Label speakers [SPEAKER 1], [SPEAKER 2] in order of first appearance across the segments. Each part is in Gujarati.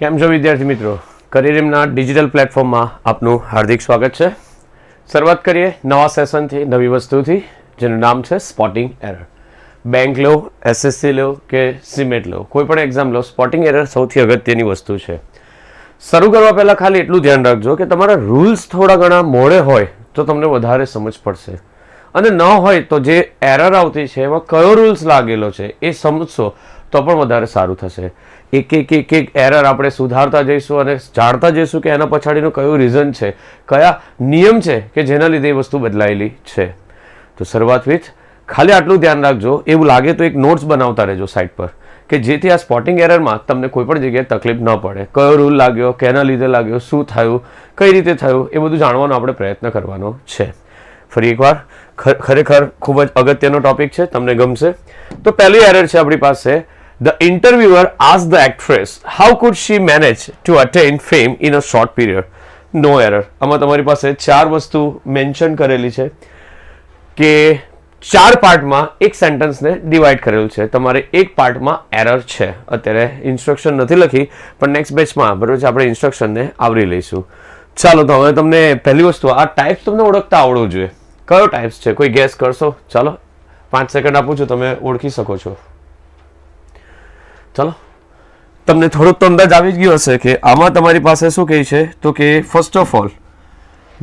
[SPEAKER 1] કેમ છો વિદ્યાર્થી મિત્રો? કરિયરિમના ડિજિટલ પ્લેટફોર્મમાં આપનું હાર્દિક સ્વાગત છે. શરૂઆત કરીએ નવા સેશનથી, નવી વસ્તુથી, જેનું નામ છે સ્પોટિંગ એરર. બેંક લો, એસએસસી લો કે સિમેટ લો, કોઈ પણ એક્ઝામ લો, સ્પોટિંગ એરર સૌથી અગત્યની વસ્તુ છે. શરૂ કરવા પહેલાં ખાલી એટલું ધ્યાન રાખજો કે તમારા રૂલ્સ થોડા ઘણા મોડે હોય તો તમને વધારે સમજ પડશે, અને ન હોય તો જે એરર આવતી છે એમાં કયો રૂલ્સ લાગેલો છે એ સમજશો તો પણ વધારે સારું થશે. એક એરર આપણે સુધારતા જઈશું અને જાણતા જઈશું કે એના પછાડીનું કયું રીઝન છે, કયા નિયમ છે કે જેના લીધે એ વસ્તુ બદલાયેલી છે. તો શરૂઆત વિથ ખાલી આટલું ધ્યાન રાખજો, એવું લાગે તો એક નોટ્સ બનાવતા રહેજો સાઇડ પર, કે જેથી આ સ્પોટિંગ એરરમાં તમને કોઈ પણ જગ્યાએ તકલીફ ન પડે. કયો રૂલ લાગ્યો, કેના લીધે લાગ્યો, શું થયું, કઈ રીતે થયું, એ બધું જાણવાનો આપણે પ્રયત્ન કરવાનો છે. ફરી એકવાર ખરેખર ખૂબ જ અગત્યનો ટોપિક છે, તમને ગમશે. તો પહેલી એરર છે આપણી પાસે, The interviewer asked the actress how could she manage to attain fame in a short period. No error. આમાં તમારી પાસે ચાર વસ્તુ મેન્શન કરેલી છે કે ચાર પાર્ટમાં એક સેન્ટેન્સને ડિવાઈડ કરેલું છે. તમારે એક પાર્ટમાં એરર છે. અત્યારે ઇન્સ્ટ્રક્શન નથી લખી, પણ નેક્સ્ટ બેચમાં બરોબર છે આપણે ઇન્સ્ટ્રક્શનને આવરી લઈશું. ચાલો, તો હવે તમને પહેલી વસ્તુ, આ ટાઈપ્સ તમને ઓળખતા આવડવું જોઈએ. કયો ટાઈપ્સ છે કોઈ ગેસ કરશો? ચાલો 5 સેકન્ડ આપું છું, તમે ઓળખી શકો છો. ચાલો, તમને થોડોક તો અંદાજ આવી જ ગયો હશે કે આમાં તમારી પાસે શું કહે છે, તો કે first of all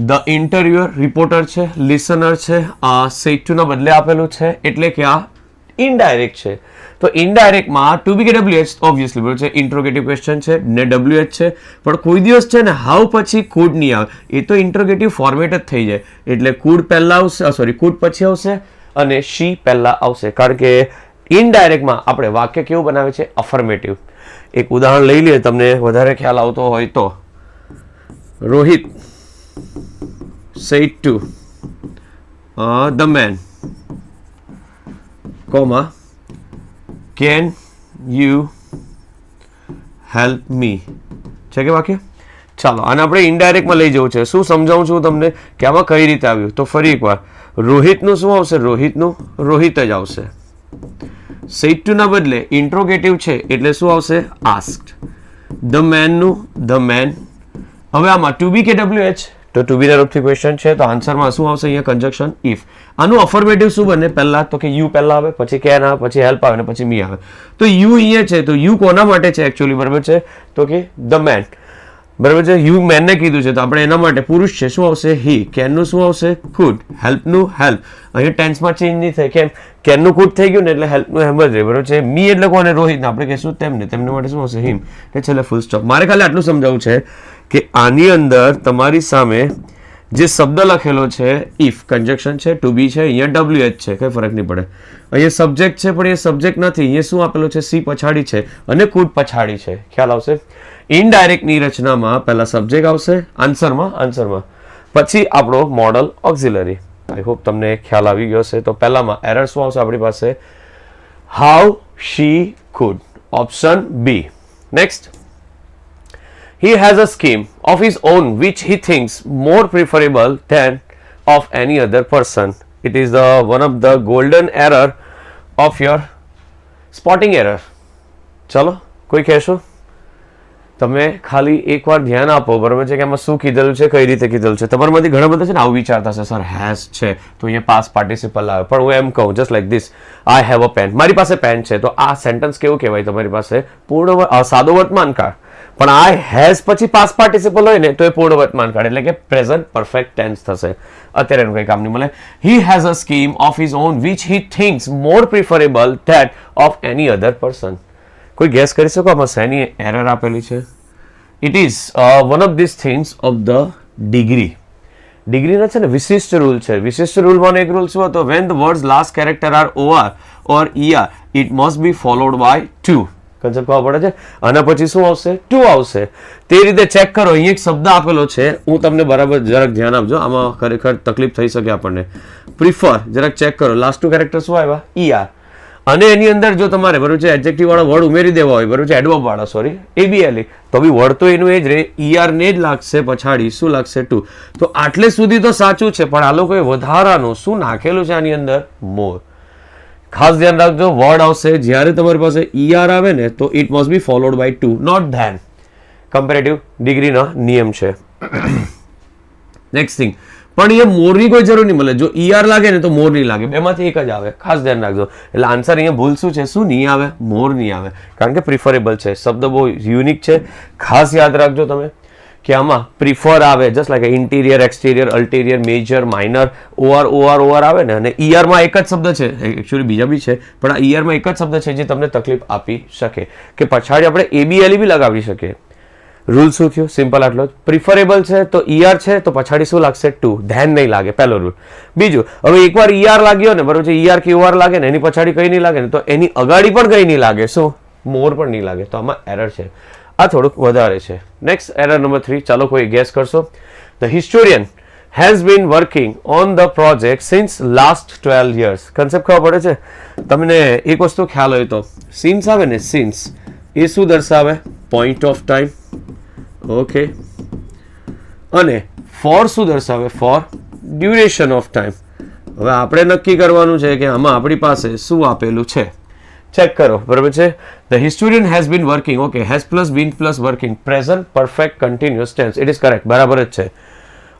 [SPEAKER 1] the interviewer reporter છે, લિસનર છે, આ સેટ ટુ ના બદલે આપેલું છે, એટલે કે આ ઇનડાયરેક્ટ છે. તો ઇનડાયરેક્ટમાં ટુ બી કે ડબલ્યુએચ ઓબ્વિયસલી બરોબર છે, ઇન્ટ્રોગેટિવ ક્વેશ્ચન છે ને ડબલ્યુએચ છે, પણ કોઈ દિવસ છે ને હાઉ પછી કુડ નહીં આવે, એ તો ઇન્ટ્રોગેટિવ ફોર્મેટ જ થઈ જાય. એટલે કુડ પહેલા આવશે, સોરી કુડ પછી આવશે અને શી પહેલા આવશે, કારણ કે ઇનડાયરેક્ટમાં આપણે વાક્ય કેવું બનાવે છે, અફર્મેટિવ. એક ઉદાહરણ લઈ લઈએ, તમને વધારે ખ્યાલ આવતો હોય તો. Rohit said to the man, can you help me? છે કે વાક્ય? ચાલો, આને આપણે ઇનડાયરેક્ટમાં લઈ જવું છે. શું સમજાવું છું તમને કે આમાં કઈ રીતે આવ્યું? તો ફરી એકવાર, રોહિતનું શું આવશે? રોહિતનું રોહિત જ આવશે. સેડ ટુ ના બદલે ઇન્ટ્રોગેટિવ છે એટલે શું આવશે? આસ્ક્ડ. ધ મેનનું ધ મેન. હવે આમાં ટુ બી કે ડબલ્યુએચ, તો ટુ બી ના રૂપથી ક્વેશ્ચન છે, તો આન્સરમાં શું આવશે? અહીંયા કન્જક્શન ઇફ. આનું અફર્મેટિવ શું બને? પહેલા તો કે યુ પહેલા આવે, પછી કેન આવે, પછી હેલ્પ આવે, પછી મી આવે. તો યુ અહીંયા છે, તો યુ કોના માટે છે એકચ્યુઅલી? બરાબર છે, તો કે ધ મેન. બરાબર છે, યુ મેનને કીધું છે, તો આપણે એના માટે પુરુષ છે, શું આવશે? હી. કેનનું શું આવશે? કુડ. હેલ્પનું હેલ્પ. અહીંયા ટેન્સમાં ચેન્જ નહીં થાય, કેમ? કેનનું કુડ થઈ ગયું ને એટલે હેલ્પનું હેમ જ રહે. બરાબર છે, મી એટલે કોને? રોહિતને આપણે કહીશું તેમને, તેમના માટે શું આવશે? હિમ. એટલે છેલ્લે ફૂલ સ્ટોપ. મારે ખાલી આટલું સમજાવવું છે કે આની અંદર તમારી સામે જે શબ્દ લખેલો છે ઇફ, કન્જક્શન છે, ટુ બી છે, અહીંયા ડબલ્યુએચ છે, કંઈ ફરક નહીં પડે. અહીંયા સબ્જેક્ટ છે, પણ એ સબ્જેક્ટ નથી, અહીંયા શું આપેલું છે? સી પછાડી છે અને કુડ પછાડી છે. ખ્યાલ આવશે? ઇનડાયરેક્ટની રચનામાં પહેલા સબ્જેક્ટ આવશે, આન્સરમાં પછી આપણો મોડલ ઓક્ઝિલરી. આઈ હોપ તમને ખ્યાલ આવી ગયો હશે. તો પહેલામાં એરર શું આવશે આપણી પાસે? How she could, option B. Next, he has a scheme of his own which he thinks more preferable than of any other person. It is one of the golden error of your spotting error. ચલો, કોઈ કહેશો? તમે ખાલી એકવાર ધ્યાન આપો, બરાબર છે, કે આમાં શું કીધેલું છે, કઈ રીતે કીધેલું છે. તમારામાંથી ઘણા બધા છે ને આવું વિચારતા છે, સર હેઝ છે તો અહીંયા પાસ પાર્ટિસિપલ આવે, પણ હું એમ કહું just like this, I have a pen, મારી પાસે પેન છે, તો આ સેન્ટેન્સ કેવું કહેવાય? તમારી પાસે પૂર્ણ સાદો વર્તમાન કાળ, પણ આઈ હેઝ પછી પાસ પાર્ટિસિપલ હોય ને તો એ પૂર્ણ વર્તમાન કાળ, એટલે કે પ્રેઝન્ટ પરફેક્ટ ટેન્સ થશે. અત્યારે એનું કંઈ કામ નહીં મળે. He has a scheme of his own which he thinks more preferable that of any other person. કોઈ ગેસ કરી શકો આમાં શેની એરર આપેલી છે? It is one of this things of the degree. ડિગ્રીના છે ને વિશિષ્ટ રૂલ છે. વિશિષ્ટ રૂલમાં એક રૂલ શું હતો? When the words last character are OR or ER it must be followed by to. Concept ખબર પડે છે? આના પછી શું આવશે? ટુ આવશે. તે રીતે ચેક કરો, અહીં એક શબ્દ આપેલો છે, હું તમને બરાબર જરાક ધ્યાન આપજો, આમાં ખરેખર તકલીફ થઈ શકે આપણને. પ્રિફર, જરાક ચેક કરો, લાસ્ટ ટુ કેરેક્ટર શું આવ્યા? ઈઆર. અને એની અંદર જો તમારે બરોબર છે એડજેક્ટિવ વાળો વર્ડ ઉમેરી દેવા હોય, બરોબર છે એડવર્બ વાળો, સોરી એબીએલ, તો બી વર્ડ તો એનું એ જ રહે, ઈઆર ને જ લાગશે પછાડી, શું લાગશે? ટુ. તો આટલે સુધી તો સાચું છે, પણ આ લોકોએ વધારાનું શું નાખેલું છે આની અંદર? મોર. ખાસ ધ્યાન રાખજો, વર્ડ આવશે જ્યારે તમારી પાસે ઈઆર આવે ને તો it must be followed by to, not than. Comparative ડિગ્રીનો નિયમ છે. નેક્સ્ટ થિંગ, પણ અહીંયા મોરની કોઈ જરૂર નહીં મળે. જો ઈઆર લાગે ને તો મોર નહીં લાગે, બેમાંથી એક જ આવે, ખાસ ધ્યાન રાખજો. એટલે આન્સર અહીંયા ભૂલ શું છે? શું નહીં આવે? મોર નહીં આવે, કારણ કે પ્રિફરેબલ છે. શબ્દ બહુ યુનિક છે, ખાસ યાદ રાખજો તમે કે આમાં પ્રિફર આવે, just like interior, exterior, ulterior, major, minor, or આવે ને. અને ઈઆરમાં એક જ શબ્દ છે, એકચ્યુઅલી બીજા બી છે, પણ આ ઈઆરમાં એક જ શબ્દ છે જે તમને તકલીફ આપી શકે કે પછાડી આપણે એબીએલ બી લગાવી શકીએ. રૂલ શું થયો? સિમ્પલ આટલો જ. પ્રિફરેબલ છે તો ઈઆર છે તો પછાડી શું લાગશે? ટુ. ધ્યાન નહીં લાગે, પહેલો રૂલ. બીજું, હવે એકવાર ઈઆર લાગ્યો ને, બરોબર છે, ઈઆર કે ઓઆર લાગે ને, એની પછાડી કંઈ નહીં લાગે ને, તો એની અગાડી પણ કંઈ નહીં લાગે. શું? મોર પણ નહીં લાગે. તો આમાં એરર છે, આ થોડુંક વધારે છે. Next, error number 3. ચાલો કોઈ ગેસ કરશો. The historian has been working on the project since last 12 years. Concept ખબર પડે છે તમને? એક વસ્તુ ખ્યાલ હોય તો, સિન્સ આવે ને, સિન્સ એ શું દર્શાવે? Point of time. ઓકે. અને ફોર શું દર્શાવે? For duration of time. હવે આપણે નક્કી કરવાનું છે કે આમાં આપણી પાસે શું આપેલું છે. ચેક કરો, બરાબર છે. The historian has been working. Okay, has plus been plus working, present perfect continuous tense. It is correct, બરાબર જ છે.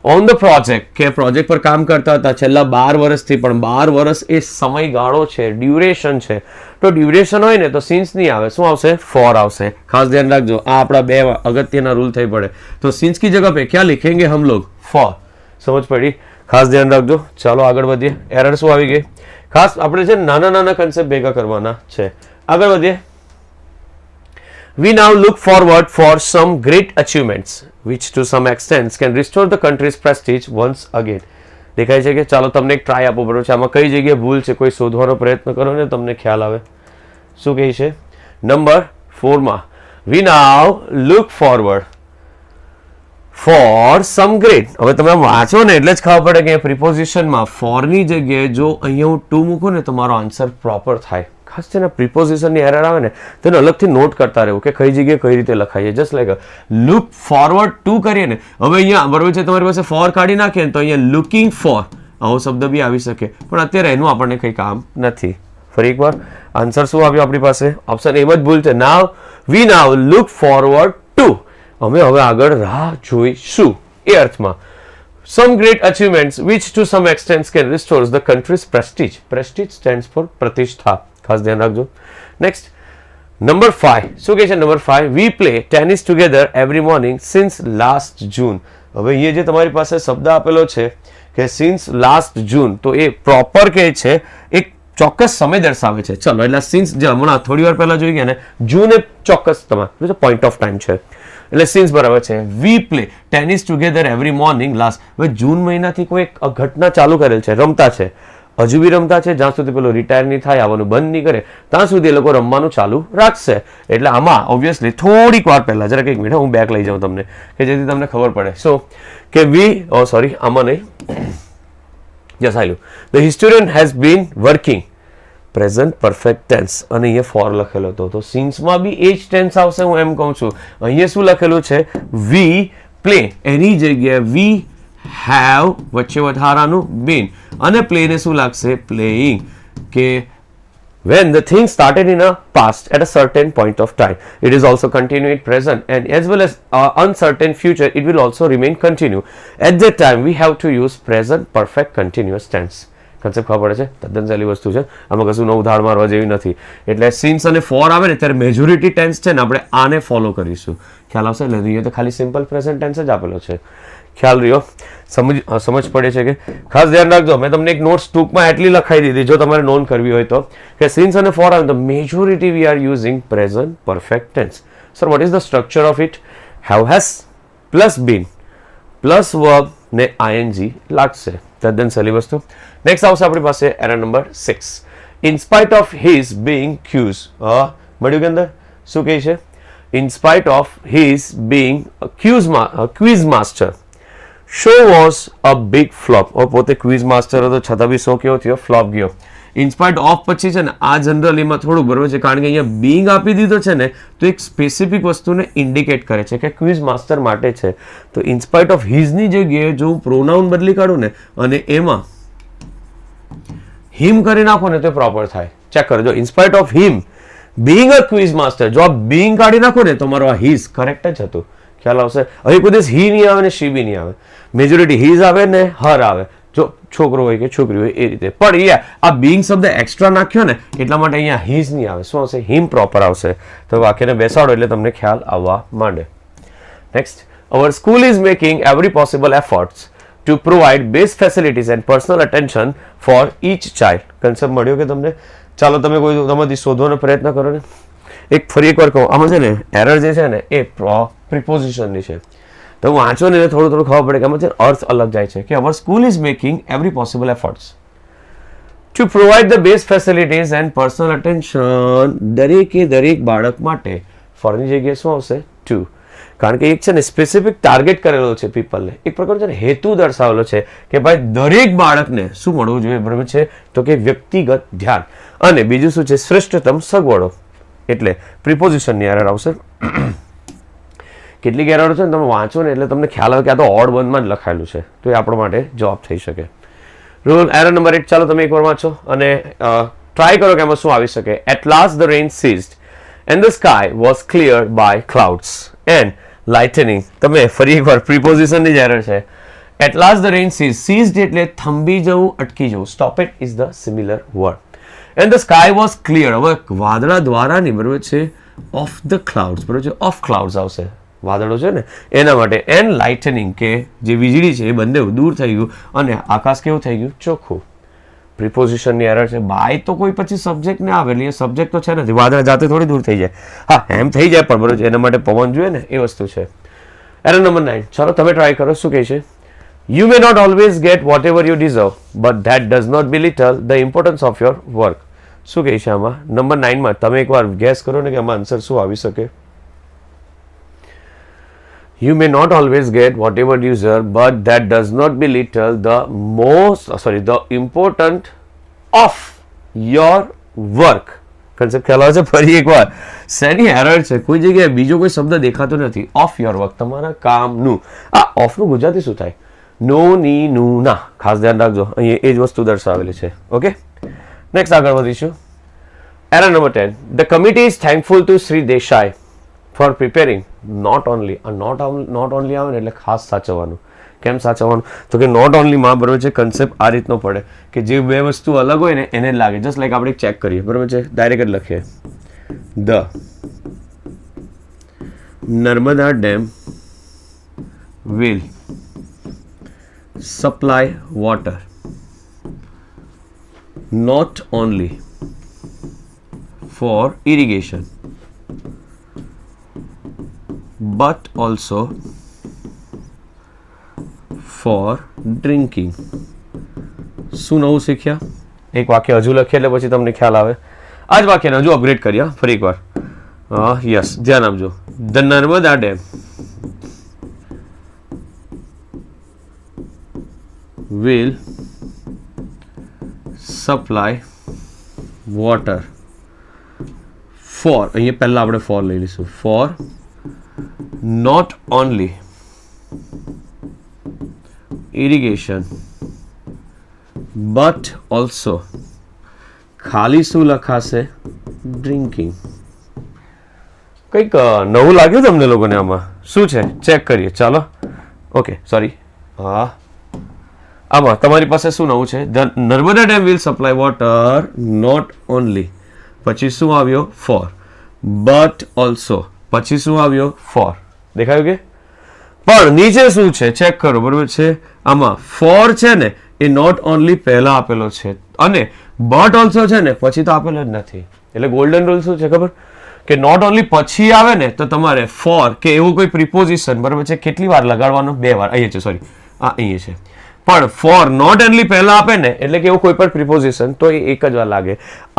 [SPEAKER 1] ઓન ધ પ્રોજેક્ટ, કે પ્રોજેક્ટ પર કામ કરતા હતા છેલ્લા 12 વર્ષથી, પણ 12 વર્ષ એ સમયગાળો છે, ડ્યુરેશન છે. તો ડ્યુરેશન હોય ને તો સિન્સ નહીં આવે, શું આવશે? ફોર આવશે. ખાસ ધ્યાન રાખજો, આ આપણા બે અગત્યના રૂલ થઈ પડે. તો સિન્સ की जगह पे क्या लिखेंगे हम लोग? फॉर. समझ पड़ी? ખાસ ધ્યાન રાખજો. ચાલો આગળ વધીએ. એરર શું આવી ગઈ? ખાસ આપણે છે નાના નાના કન્સેપ્ટ ભેગા કરવાના છે. આગળ વધીએ. We now look forward for some great achievements which to some extent can restore the country's prestige once again. દેખાય છે કે? ચાલો તમને એક ટ્રાય આપો, બરોબર છે. આમાં કઈ જગ્યાએ ભૂલ છે કોઈ શોધવાનો પ્રયત્ન કરો ને, તમને ખ્યાલ આવે. શું કહે છે? નંબર 4 માં, we now look forward for some great. હવે તમે વાંચો ને એટલે જ ખબર પડે કે પ્રિપોઝિશનમાં ફોર ની જગ્યાએ જો અહીંયા હું ટુ મૂકું ને તો મારો આન્સર પ્રોપર થાય. ખાસ છે ને પ્રિપોઝિશનની એરર આવે ને તેને અલગથી નોટ કરતા રહેવું કે કઈ જગ્યાએ કઈ રીતે લખાઈએ. Just like look forward to કરીએ ને, હવે અહીંયા બરોબર છે તમારી પાસે ફોર કાઢી નાખીએ ને તો અહીંયા લુકિંગ ફોર આવો શબ્દ બી આવી શકે, પણ અત્યારે એનું આપણને કંઈ કામ નથી. ફરી એકવાર આન્સર શું આવ્યો આપણી પાસે? ઓપ્શન એમ જ ભૂલ છે. નાવ વી નાવ લુક ફોરવર્ડ ટુ, અમે હવે આગળ રાહ જોઈશું એ અર્થમાં. Some great achievements which to some extent can restore the country's prestige. Prestige stands for પ્રતિષ્ઠા. ખાસ ધ્યાન રાખજો. Next, number 5. શું કહે છે? Number 5, we play tennis together every morning since last June. હવે અહીંયા જે તમારી પાસે શબ્દ આપેલો છે કે સિન્સ લાસ્ટ જૂન, તો એ પ્રોપર કહે છે એક ચોક્કસ સમય દર્શાવે છે. ચલો, એટલે સિન્સ જે હમણાં થોડી વાર પહેલા જોઈ ગયા ને, જૂન એ ચોક્કસ તમારે પોઈન્ટ ઓફ ટાઈમ છે, એટલે સિન્સ બરાબર છે. We play tennis together every morning last. હવે જૂન મહિનાથી કોઈ એક ઘટના ચાલુ કરેલ છે, રમતા છે, હજુ બી રમતા છે, જ્યાં સુધી પેલો રિટાયર નહીં થાય, આવવાનું બંધ નહીં કરે ત્યાં સુધી એ લોકો રમવાનું ચાલુ રાખશે. એટલે આમાં ઓબ્વિયસલી થોડીક વાર પહેલા, જરાક એક મિનિટ હું બેક લઈ જાઉં તમને, કે જેથી તમને ખબર પડે. સો કે વી આમાં નહીં, યસ આયલું. The historian has been working, present perfect tense, અને અહીંયા ફોર લખેલો હતો, તો સિન્સમાં બી એ જ ટેન્સ આવશે. હું એમ કહું છું. અહીંયા શું લખેલું છે? વી પ્લે, એની જગ્યાએ વી હેવ, વચ્ચે વધારાનું બીન, અને પ્લે ને શું લાગશે? પ્લેઇંગ. કે when the thing started in a past at a certain point of time, it is also continue in present, and as well as uncertain future, it will also remain continue. At that time we have to use present perfect continuous tense. Concept ખબર પડે છે? તદ્દન સહેલી વસ્તુ છે, આમાં કશું નવું ધાડ મારવા જેવી નથી. એટલે સિન્સ અને ફોર આવે ને ત્યારે મેજોરિટી ટેન્સ છે ને આપણે આને ફોલો કરીશું. ખ્યાલ આવશે? એટલે અહીંયા તો ખાલી સિમ્પલ પ્રેઝન્ટ ટેન્સ જ આપેલો છે. ખ્યાલ રહ્યો? સમજ પડે છે કે? ખાસ ધ્યાન રાખજો, મેં તમને એક નોટ્સ ટૂંકમાં એટલી લખાઈ દીધી જો તમારે નોંધ કરવી હોય તો, કે સિન્સ અને ફોર આવે તો majority we are using present perfect tense. Sir what is the structure of it? Have has plus been plus verb ને આઈએનજી લાગશે. તદ્દન સહેલી વસ્તુ. નેક્સ્ટ આવશે આપણી પાસે error number 6. In spite of his being quiz, મળ્યું કે અંદર શું કહે છે? In spite of his being quiz master, show was a big flop. પોતે ક્વિઝ માસ્ટર હતો છતાં બી શો કેવો થયો? ફ્લોપ ગયો. ઇન્સ્પાયર્ડ ઓફ પછી છે ને આ જનરલીમાં થોડું બરોબર છે, કારણ કે અહીંયા બીંગ આપી દીધો છે ને તો એક સ્પેસિફિક વસ્તુને ઇન્ડિકેટ કરે છે કે ક્વિઝ માસ્ટર માટે છે. તો ઇન્સ્પાયર્ડ ઓફ હિઝની જગ્યાએ જો હું પ્રોનાઉન બદલી કાઢું ને અને એમાં હિમ કરી નાખો ને તો પ્રોપર થાય. ચેક કરજો. Inspired of him being a quiz master, જો આ બીંગ કાઢી નાખો ને તો મારો આ હિઝ કરેક્ટ જ હતું. ખ્યાલ આવશે? હવે કોઈ દિવસ હી નહીં આવે ને શી બી નહીં આવે, મેજોરિટી હીઝ આવે ને હર આવે, જો છોકરો હોય કે છોકરી હોય એ રીતે. પણ અહીંયા આ બીંગ શબ્દ એક્સ્ટ્રા નાખ્યો ને એટલા માટે અહીંયા હીઝ નહીં આવે, શું આવશે? હિમ પ્રોપર આવશે. તો વાક્યને બેસાડો એટલે તમને ખ્યાલ આવવા માંડે. Next, our school is making every possible efforts to provide best facilities and personal attention for each child. Concept મળ્યો કે તમને? ચાલો તમે કોઈ તમારાથી શોધવાનો પ્રયત્ન કરો ને. ફરી એકવાર કહું, આમાં છે ને એરર જે છે ને એ પ્રિપોઝિશનની છે. તો વાંચો ને થોડું થોડું ખબર પડે કે આમાં છે અર્થ અલગ જાય છે. કે our school is making every possible efforts two provide the best facilities and personal attention દરેકે દરેક બાળક માટે. ફોરની જગ્યાએ શું આવશે? ટુ. કારણ કે એક છે ને સ્પેસિફિક ટાર્ગેટ કરેલો છે પીપલને, એક પ્રકારનો છે ને હેતુ દર્શાવેલો છે કે ભાઈ દરેક બાળકને શું મળવું જોઈએ, બરાબર છે? તો કે વ્યક્તિગત ધ્યાન. અને બીજું શું છે? શ્રેષ્ઠતમ સગવડો. એટલે પ્રિપોઝિશનની એરર આવશે. કેટલીક એરરો છે ને તમે વાંચો ને એટલે તમને ખ્યાલ આવે કે આ તો ઓડ વનમાં જ લખાયેલું છે, તો એ આપણા માટે જવાબ થઈ શકે. રૂલ એરર નંબર 8 ચાલો તમે એકવાર વાંચો અને ટ્રાય કરો કે એમાં શું આવી શકે. At last the rain ceased and the sky was cleared by clouds and lightning. તમે ફરી એકવાર પ્રિપોઝિશનની જ એરર છે. At last the rain ceased એટલે થંભી જવું, અટકી જવું. Stop it is the similar word. And the sky was clear. હવે વાદળા દ્વારા નહીં, બરોબર છે? ઓફ ધ ક્લાઉડ્સ, બરોબર છે? ઓફ ક્લાઉડ્સ આવશે, વાદળો છે ને એના માટે. એન્ડ લાઇટનિંગ કે જે વીજળી છે એ બંને દૂર થઈ ગયું અને આકાશ કેવું થઈ ગયું? ચોખ્ખું. પ્રિપોઝિશનની એરર છે. બાય તો કોઈ પછી સબ્જેક્ટ ને આવે એટલે સબ્જેક્ટ તો છે નથી, વાદળા જાતે થોડી દૂર થઈ જાય. હા એમ થઈ જાય પણ બરોબર એના માટે પવન જોઈએ ને, એ વસ્તુ છે. એરર નંબર 9 ચાલો તમે ટ્રાય કરો. શું કહે છે? You may not always get whatever you deserve, but that does not belittle the importance of your work. શું કહે છે આમાં? નંબર 9 માં તમે એકવાર ગેસ કરો ને કે આમાં આન્સર શું આવી શકે? You may not always get whatever you deserve, but that does not belittle the importance of your work. Concept ખ્યાલ આવે છે? ફરી એકવાર શેની એરર છે? કોઈ જગ્યાએ બીજો કોઈ શબ્દ દેખાતો નથી. ઓફ યોર વર્ક, તમારા કામનું. આ ઓફનું ગુજરાતી શું થાય? નો ની નું ના. ખાસ ધ્યાન રાખજો, અહીંયા એ જ વસ્તુ દર્શાવેલી છે. ઓકે, નેક્સ્ટ આગળ વધીશું. Error number 10. The committee is thankful to Sri Desai for preparing not only આવે ને એટલે ખાસ સાચવવાનું. કેમ સાચવવાનું? તો કે નોટ ઓનલી માં બરોબર છે કન્સેપ્ટ આ રીતનો પડે કે જે બે વસ્તુ અલગ હોય ને એને લાગે. જસ્ટ લાઈક આપણે ચેક કરીએ, બરોબર છે? ડાયરેક્ટ જ લખીએ. The Narmada dam will supply water not only for irrigation but also for drinking. શું નવું શીખ્યા? એક વાક્ય હજુ લખીએ એટલે પછી તમને ખ્યાલ આવે. આ જ વાક્યને હજુ અપગ્રેડ કર્યા ફરી એકવાર. યસ, ધ્યાન આપજો. The Narmada dam will supply water for, અહીંયા પહેલા આપણે for લઈ લઈશું, for not only irrigation but also ખાલી શું લખાશે? ડ્રિંકિંગ. કંઈક નવું લાગ્યું તમને લોકોને આમાં? શું છે ચેક કરીએ ચાલો. ઓકે સોરી, હા આમાં તમારી પાસે શું નવું છે? The Narmada dam will supply water not only, પછી શું આવ્યો? ફોર. બટ ઓલ્સો, પછી શું આવ્યો? ફોર. દેખાયું કે? પણ નીચે શું છે ચેક કરો, બરોબર છે? આમાં ફોર છે ને એ નોટ ઓનલી પહેલા આપેલો છે અને બટ ઓલ્સો છે ને પછી તો આપેલો જ નથી. એટલે ગોલ્ડન રૂલ શું છે ખબર? કે નોટ ઓનલી પછી આવે ને તો તમારે ફોર કે એવું કોઈ પ્રિપોઝિશન, બરોબર છે, કેટલી વાર લગાડવાનો? 2 વાર. અહીંયા છે, સોરી, આ અહીંયા છે. પણ ફોર નોટ ઓનલી પહેલા આપે ને એટલે કે એવું કોઈ પણ પ્રિપોઝિશન તો એ એક જ વાર લાગે.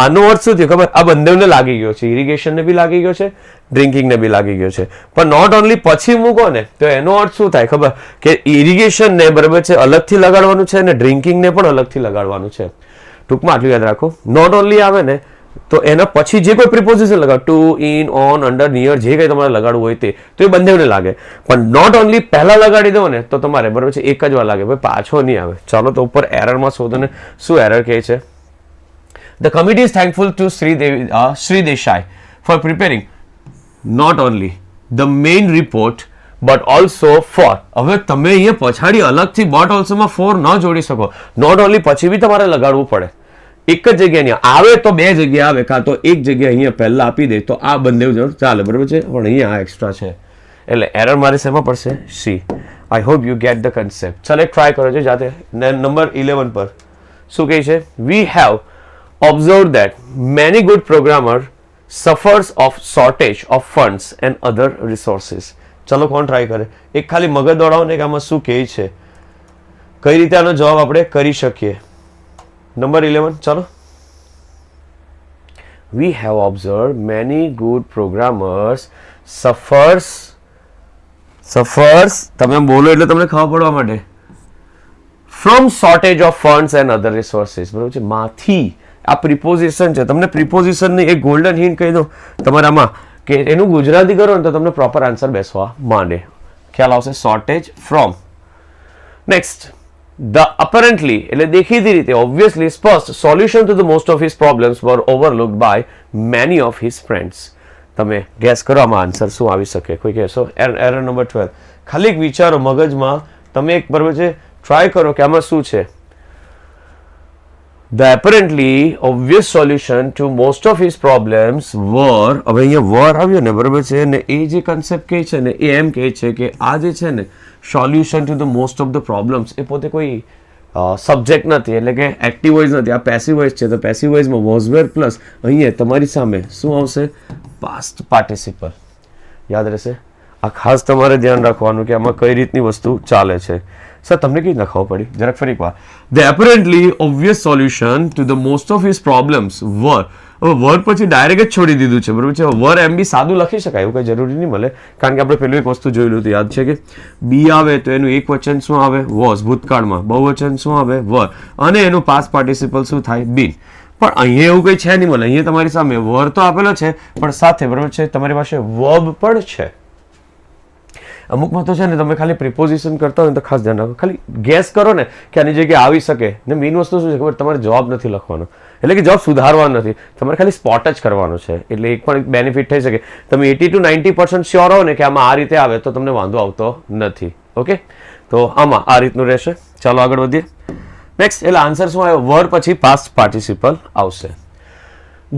[SPEAKER 1] આનો અર્થ શું થયો ખબર? આ બંનેને લાગી ગયો છે, ઇરિગેશનને બી લાગી ગયો છે, ડ્રિંકિંગને બી લાગી ગયો છે. પણ નોટ ઓનલી પછી મૂકો ને તો એનો અર્થ શું થાય ખબર? કે ઇરિગેશનને બરાબર છે અલગથી લગાડવાનું છે અને ડ્રિંકિંગને પણ અલગથી લગાડવાનું છે. ટૂંકમાં આટલું યાદ રાખો. નોટ ઓનલી આવે ને તો એના પછી જે કોઈ પ્રિપોઝિશન લગાવો, to, in, on, under, near, જે કંઈ તમારે લગાડવું હોય તે, તો એ બંનેને લાગે. પણ નોટ ઓનલી પહેલા લગાડી દો ને તો તમારે બરોબર છે એક જ વાર લાગે, ભાઈ પાછો નહીં આવે. ચાલો તો ઉપર એરરમાં શોધો ને શું એરર કહે છે? The committee is thankful to Shri Desai for preparing not only the main report but also for. હવે તમે અહીંયા પછાડી અલગથી બટ ઓલ્સોમાં ફોર ન જોડી શકો. નોટ ઓનલી પછી બી તમારે લગાડવું પડે. એક જ જગ્યા નહીં આવે તો બે જગ્યા આવે, કાં તો એક જગ્યા અહીંયા પહેલા આપી દે તો આ બંને ચાલે, બરાબર છે. પણ અહીંયા આ એક્સ્ટ્રા છે એટલે એરર મારે શેમાં પડશે? C. I hope you get the concept. ચાલો એક ટ્રાય કરો છો જાતે. નંબર 11 પર શું કહે છે? We have observed that many good programmer suffers of shortage of funds and other resources. ચલો કોણ ટ્રાય કરે? એક ખાલી મગજ દોડાવો ને કે આમાં શું કહે છે, કઈ રીતે આનો જવાબ આપણે કરી શકીએ. નંબર 11 ચલો. We have observed many good programmers suffers તમે બોલો એટલે તમને ખબર પડવા માટે from shortage of funds and other resources. બરોબર છે. માંથી આ પ્રિપોઝિશન છે. તમને પ્રિપોઝિશનની એક ગોલ્ડન હિન્ટ કહી દઉં તમારામાં કે એનું ગુજરાતી કરો ને તો તમને પ્રોપર આન્સર બેસવા માંડે. ખ્યાલ આવશે? Shortage from. Next the apparently એટલે દેખીતી રીતે ઓબ્વિયસલી સ્પષ્ટ solution to the most of his problems were overlooked by many of his friends. તમે ગેસ કરો આમાં આન્સર શું આવી શકે? કોઈ કહેશો? Error number 12. ખાલી એક વિચારો મગજમાં, તમે એક બરાબર છે ટ્રાય કરો કે આમાં શું છે. The apparently obvious solution to most of his problems were, હવે અહીંયા were આવ્યો ને બરાબર છે, ને એ જે કન્સેપ્ટ કહે છે ને એ એમ કહે છે કે આ જે છે ને solution to the most of the problems એ પોતે કોઈ સબ્જેક્ટ નથી, એટલે કે એક્ટિવ વોઇસ નથી, આ પેસિવ વોઇસ છે. તો પેસિવ વોઇસમાં વોઝ વેર પ્લસ અહીંયા તમારી સામે શું આવશે? Past participle. યાદ રહેશે? આ ખાસ તમારે ધ્યાન રાખવાનું કે આમાં કઈ રીતની વસ્તુ ચાલે છે. સર તમને કઈ નખાવ પડી? જરાક ફરી એકવાર. The apparently obvious solution to the most of his problems were. હવે વર પછી ડાયરેક્ટ જ છોડી દીધું છે, બરોબર છે. વર એમ બી સાદું લખી શકાય, એવું કઈ જરૂરી નહીં મળે, કારણ કે આપણે પેલું એક વસ્તુ જોયેલું હતું, યાદ છે કે બી આવે તો એનું એક વચન શું આવે? વોઝ. ભૂતકાળમાં બહુવચન શું આવે? વર. અને એનું પાસ્ટ પાર્ટિસિપલ શું થાય? બીન. પણ અહીંયા એવું કંઈ છે નહીં મળે. અહીંયા તમારી સામે વર તો આપેલો છે પણ સાથે બરોબર છે તમારી પાસે વર્બ પણ છે. અમુકમાં તો છે ને તમે ખાલી પ્રિપોઝિશન કરતા હોય તો ખાસ ધ્યાન રાખો, ખાલી ગેસ કરો ને કે આની જગ્યાએ આવી શકે ને. મેઇન વસ્તુ શું છે ખબર? તમારે જવાબ નથી લખવાનો, એટલે કે જવાબ સુધારવાનો નથી, તમારે ખાલી સ્પોટ જ કરવાનો છે. એટલે એક પણ બેનિફિટ થઈ શકે. તમે 80 to 90% શ્યોર હો ને કે આમાં આ રીતે આવે તો તમને વાંધો આવતો નથી. ઓકે, તો આમાં આ રીતનું રહેશે. ચાલો આગળ વધીએ. નેક્સ્ટ એટલે આન્સર શું આવ્યો? વર પછી પાસ્ટ પાર્ટિસિપલ આવશે.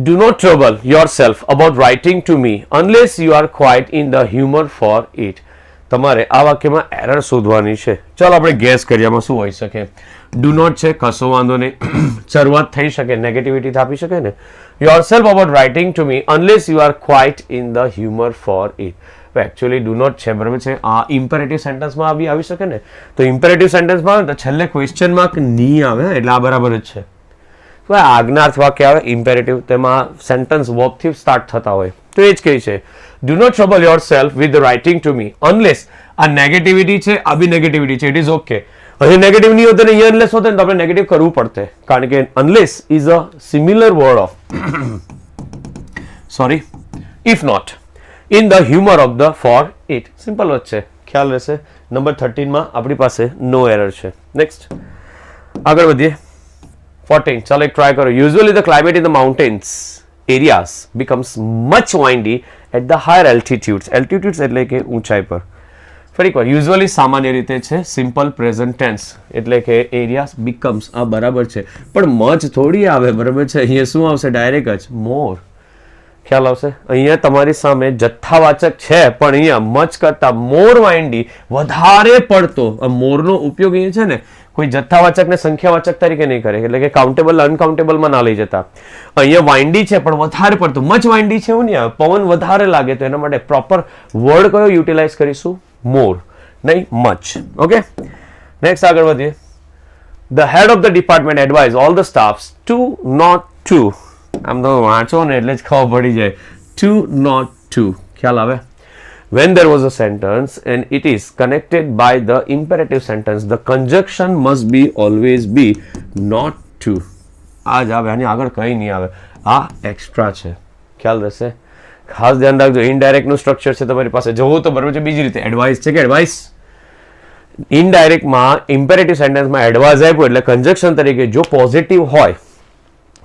[SPEAKER 1] Do not trouble yourself about writing to me unless you are quite in the humor for it. તમારે આ વાક્યમાં એરર શોધવાની છે. ચાલો આપણે ગેસ કરીએ આમાં શું હોઈ શકે. ડુ નોટ છે, કશો વાંધો નહીં, શરૂઆત થઈ શકે, નેગેટિવિટી આપી શકે ને. Yourself about writing to me unless you are quite in the humour for it. Actually do not છે બરાબર છે, આ ઇમ્પેરેટિવ સેન્ટેન્સમાં આવી શકે ને. તો ઇમ્પેરેટિવ સેન્ટેન્સમાં આવે તો છેલ્લે ક્વેશ્ચન માર્ક નહીં આવે, એટલે આ બરાબર જ છે. તો આજ્ઞાર્થ વાક્ય આવે ઇમ્પેરેટિવ, તેમાં સેન્ટેન્સ વર્બથી સ્ટાર્ટ થતા હોય તો એ જ કહે છે do not trouble yourself with writing to me unless. આ નેગેટિવિટી છે, આ બી નેગેટિવિટી છે, ઇટ ઇઝ ઓકે. અહીં નેગેટિવ નહીં હોતો ને અહીંયા અનલેસ હોતો ને તો આપણે નેગેટિવ કરવું પડતે, કારણ કે unless is a similar word of sorry if not in the humour of the for it. Simple જ છે, ખ્યાલ રહેશે. નંબર 13માં આપણી પાસે નો એરર છે. નેક્સ્ટ આગળ વધીએ. 14 ચાલો એક ટ્રાય કરો. Usually the climate in the mountains areas becomes much windy at the higher altitudes. Altitudes એટલે કે ઊંચાઈ પર. ફરી એકવાર યુઝ્યુઅલી સામાન્ય રીતે છે સિમ્પલ પ્રેઝન્ટ ટેન્સ, એટલે કે એરિયાઝ becomes આ બરાબર છે, પણ મચ થોડી આવે બરાબર છે. અહીંયા શું આવશે? ડાયરેક્ટ જ મોર. ખ્યાલ આવશે? અહીંયા તમારી સામે જથ્થાવાચક છે પણ અહીંયા મચ કરતા મોર વાઇન્ડી, વધારે પડતો. મોરનો ઉપયોગ અહીંયા છે ને કોઈ જથ્થાવાચક ને સંખ્યાવાચક તરીકે નહીં કરે, એટલે કે કાઉન્ટેબલ અનકાઉન્ટેબલમાં ના લઈ જતા. અહીંયા વાઇન્ડી છે પણ વધારે પડતું, મચ વાઇન્ડી છે એવું નહીં આવે, પવન વધારે લાગે તો એના માટે પ્રોપર વર્ડ કયો યુટિલાઇઝ કરીશું? મોર, નહીં મચ. ઓકે, નેક્સ્ટ આગળ વધીએ. The head of the department advise all the staffs to not to. આમ તો વાંચો ને એટલે જ ખબર પડી જાય. ટુ નોટ ટુ ખ્યાલ આવે? When there was a sentence and it is connected by the imperative sentence, the conjunction must be always be not to. આ જ આવે, આની આગળ કંઈ નહીં આવે. આ એક્સ્ટ્રા છે, ખ્યાલ રહેશે. ખાસ ધ્યાન રાખજો. ઇનડાયરેક્ટનું સ્ટ્રક્ચર છે તમારી પાસે, જવું તો બરોબર છે. બીજી રીતે એડવાઇસ છે કે એડવાઇસ. ઇનડાયરેક્ટમાં ઇમ્પેરેટિવ સેન્ટેન્સમાં એડવાઇસ આપ્યું એટલે કન્જક્શન તરીકે જો પોઝિટિવ હોય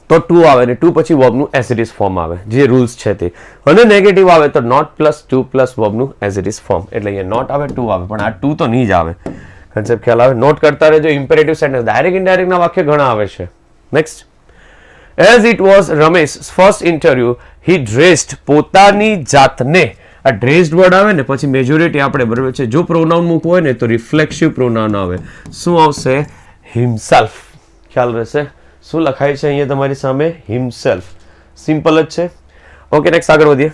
[SPEAKER 1] તો ટુ આવે ને ટુ પછી વર્બનું એઝ ઇટ ઇઝ ફોર્મ આવે, જે રૂલ્સ છે તે. અને નેગેટિવ આવે તો નોટ પ્લસ ટુ પ્લસ વર્બનું એઝ ઇટ ઇઝ ફોર્મ. એટલે અહીંયા નોટ આવે ટુ આવે, પણ આ ટુ તો નહીં જ આવે. કન્સેપ્ટ ખ્યાલ આવે? નોટ કરતા રહેજો. ઇમ્પેરેટિવ સેન્ટેન્સ ડાયરેક્ટ ઇનડાયરેક્ટના વાક્ય ઘણા આવે છે. Next, as it was Ramesh first interview he dressed, પોતાની જાતને. આ ડ્રેસ્ડ વર્ડ આવે ને પછી મેજોરિટી આપણે બરાબર છે, જો પ્રોનાઉન મૂકવું હોય ને તો રિફ્લેક્સિવ પ્રોનાઉન આવે. શું આવશે? હિમસેલ્ફ. ખ્યાલ રહેશે? શું લખાય છે અહીંયા તમારી સામે? હિમસેલ્ફ. સિમ્પલ જ છે. ઓકે, નેક્સ્ટ આગળ વધીએ.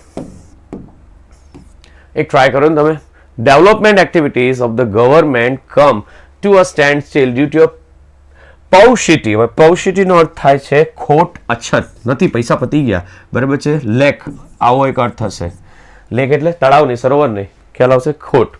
[SPEAKER 1] એક ટ્રાય કરો ને તમે. Development activities of the government come to a standstill due to paucity. હવે પૌશિટીનો અર્થ થાય છે ખોટ, અછત, નથી, પૈસા પતી ગયા, બરાબર છે. લેક, આવો એક અર્થ થશે. લેક એટલે તળાવ નહીં, સરોવર નહીં. ખ્યાલ આવશે? ખોટ.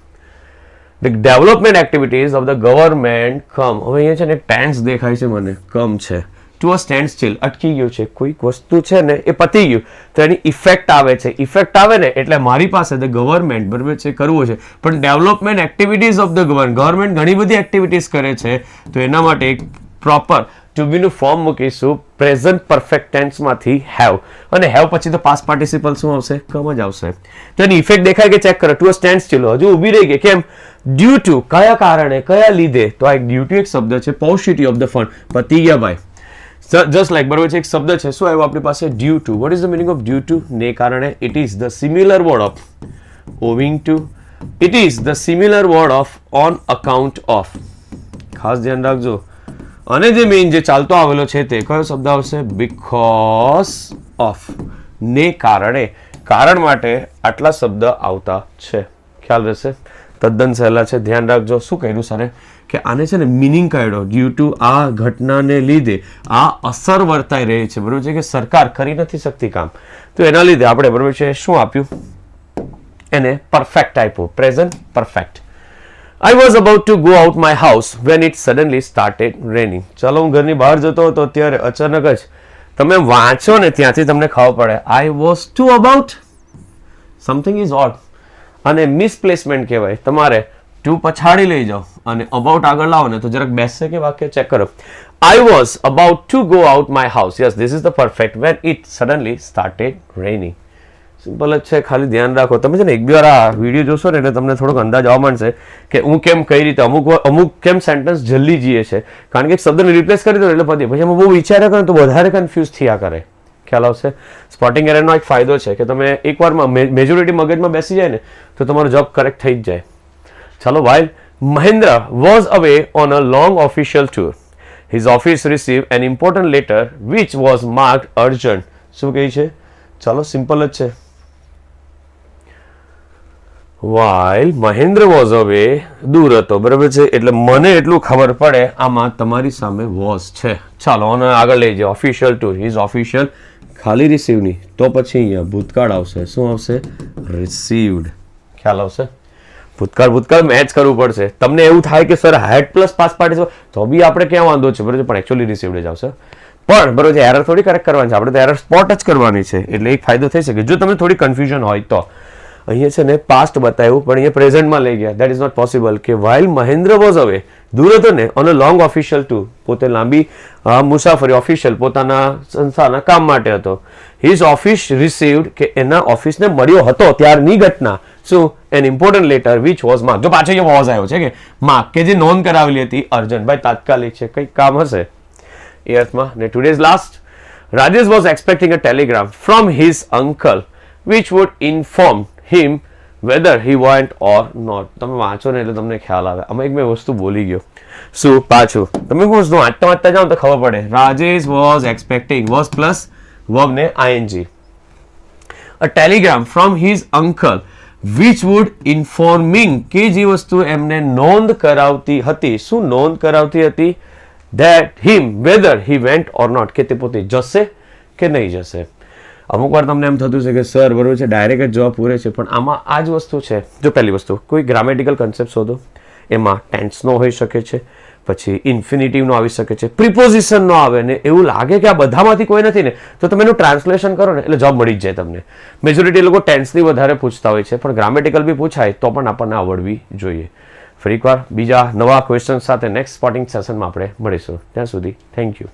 [SPEAKER 1] The development activities of the government come. હવે અહીંયા છે ને એક ટેન્સ દેખાય છે મને, કમ છે. ટુ અ સ્ટેન્ડ સ્ટીલ, અટકી ગયું છે, કોઈક વસ્તુ છે ને એ પતી ગયું તો એની ઇફેક્ટ આવે છે. ઇફેક્ટ આવે ને એટલે મારી પાસે ધ ગવર્મેન્ટ બરાબર છે કરવું છે, પણ development activities of the government ઘણી બધી એક્ટિવિટીઝ કરે છે, તો એના માટે એક પ્રોપર ટુ બી નું ફોર્મ મૂકીશું પ્રેઝન્ટ પરફેક્ટ ટેન્સમાંથી હેવ, અને હેવ પછી તો પાસ્ટ પાર્ટિસિપલ શું આવશે? કમ જ આવશે. તો એની ઇફેક્ટ દેખાય કે ચેક કરો. ટુ અ સ્ટેન્ડ સ્ટીલ, હજુ ઊભી રહી ગઈ, કેમ? ડ્યુ ટુ, કયા કારણે, કયા લીધે? તો આ એક ડ્યુ ટુ એક શબ્દ છે, પૌશિટી ઓફ ધ ફંડ, પતી ગયા ભાઈ. જસ્ટ લાઈક બરોબર છે, એક શબ્દ છે, શું આવ્યું આપણી પાસે? Due to. What is the meaning of due to? ને કારણે. It is the similar word of owing to. It is the similar word of on account of. ખાસ ધ્યાન રાખજો. અને જે મેઇન જે ચાલતો આવેલો છે તે કયો શબ્દ આવશે? Because of. ને કારણે, કારણ માટે આટલા શબ્દ આવતા છે. ખ્યાલ રહેશે? તદ્દન સહેલા છે, ધ્યાન રાખજો. શું કહ્યું સરે? કે આને છે ને મિનિંગ કાઢ્યો. ડ્યુ ટુ આ ઘટનાને લીધે આ અસર વર્તાઈ રહી છે, બરોબર છે, કે સરકાર કરી નથી શકતી કામ, તો એના લીધે આપણે બરોબર છે શું આપ્યું? એને પરફેક્ટ આપ્યું, present perfect. I was about to go out my house when it suddenly started raining. ચાલો હું ઘરની બહાર જતો હતો ત્યારે અચાનક જ, તમે વાંચો ને ત્યાંથી તમને ખબર પડે. I was too about, something is odd. અને મિસપ્લેસમેન્ટ કહેવાય. તમારે ટુ પછાડી લઈ જાઓ અને અબાઉટ આગળ લાવો ને તો જરાક બેસશે કે વાક્ય? ચેક કરો. I was about to go out my house. Yes, this is the perfect. When it suddenly started raining. Simple જ છે, ખાલી ધ્યાન રાખો. તમે છે ને એક બે વાર આ વિડીયો જોશો ને એટલે તમને થોડોક અંદાજ આવવા માંડશે કે હું કેમ કઈ રીતે અમુક કેમ સેન્ટેન્સ જલ્દી જઈએ છે, કારણ કે એક શબ્દને રિપ્લેસ કરી દો એટલે પતી. પછી એમાં બહુ વિચાર્યા કરો તો વધારે કન્ફ્યુઝ થયા કરે. ખ્યાલ આવશે? સ્પોટિંગ એરરનો એક ફાયદો છે કે તમે એકવારમાં મેજોરિટી મગજમાં બેસી જાય ને તો તમારો જોબ કરેક્ટ થઈ જ જાય. ચાલો. while Mahendra was away on a long official tour, his office received an important letter which was marked urgent. શું કહે છે? ચાલો, સિમ્પલ જ છે. while Mahendra was away, દૂર હતો, બરાબર છે, એટલે મને એટલું ખબર પડે આમાં તમારી સામે was છે. ચાલો અને આગળ લઈ જાઓ. ઓફિશિયલ ટુર, his official, ખાલી રિસીવ નહીં તો પછી અહીંયા ભૂતકાળ આવશે. શું આવશે? રિસીવ્ડ. ખ્યાલ આવશે? ભૂતકાળ મેચ કરવું પડશે. તમને એવું થાય કે sir had plus past participle તો બી આપણે ક્યાં વાંધો છે, બરોબર, પણ એકચ્યુઅલી રિસીવ્ડ જ આવશે. પણ બરોબર છે, એરર થોડી કરેક્ટ કરવાની છે, આપણે તો એરર સ્પોટ જ કરવાની છે. એટલે એક ફાયદો થઈ શકે જો તમને થોડી કન્ફ્યુઝન હોય તો. અહીંયા છે ને પાસ્ટ બતાવ્યું પણ અહીંયા પ્રેઝન્ટમાં લઈ ગયા. That is not possible. કે while મહેન્દ્ર વોઝ અવે, દૂર હતો ને, on a long official tour, પોતે લાંબી મુસાફરી, ઓફિશિયલ પોતાના સંસ્થાના કામ માટે હતો. હિઝ ઓફિસ રિસીવ્ડ, કે એના ઓફિસને મળ્યો હતો ત્યારની ઘટના. શું? N important letter which was mark. જો પાછો એ વોઝ આવ્યો છે કે માર્ક, કે જે નોંધ કરાવેલી હતી અર્જન્ટ, ભાઈ તાત્કાલિક છે, કંઈક કામ હશે એ અર્થમાં. ને today's last, Rajesh was expecting a Telegram from his uncle which would inform him whether he went or not. તમે વાંચો ને એટલે તમને ખ્યાલ આવે. આમાં એક મેં વસ્તુ બોલી ગયો. શું? પાછું તમે વસ્તુ વાંચતા જાઓ તો ખબર પડે. Rajesh was expecting, was plus verb ને ing, a telegram from his uncle which would informing, કે જે વસ્તુ એમને નોંધ કરાવતી હતી. શું નોંધ કરાવતી હતી? that him whether he went or not, કે તે પોતે જશે કે નહીં જશે. અમુક વાર તમને એમ થતું છે કે સર બરોબર છે ડાયરેક્ટ જ જવાબ પૂરે છે, પણ આમાં આ જ વસ્તુ છે. જો પહેલી વસ્તુ, કોઈ ગ્રામેટિકલ કન્સેપ્ટ શોધો, એમાં ટેન્સનો હોઈ શકે છે, પછી ઇન્ફિનિટિવનો આવી શકે છે, પ્રિપોઝિશનનો આવે ને એવું લાગે કે આ બધામાંથી કોઈ નથી ને તો તમે એનું ટ્રાન્સલેશન કરો ને એટલે જોબ મળી જ જાય તમને. મેજોરિટી લોકો ટેન્સની વધારે પૂછતા હોય છે, પણ ગ્રામેટિકલ બી પૂછાય તો પણ આપણને આવડવી જોઈએ. ફરી એકવાર બીજા નવા ક્વેશ્ચન સાથે નેક્સ્ટ સ્પોટિંગ સેશનમાં આપણે મળીશું. ત્યાં સુધી થેન્ક યુ.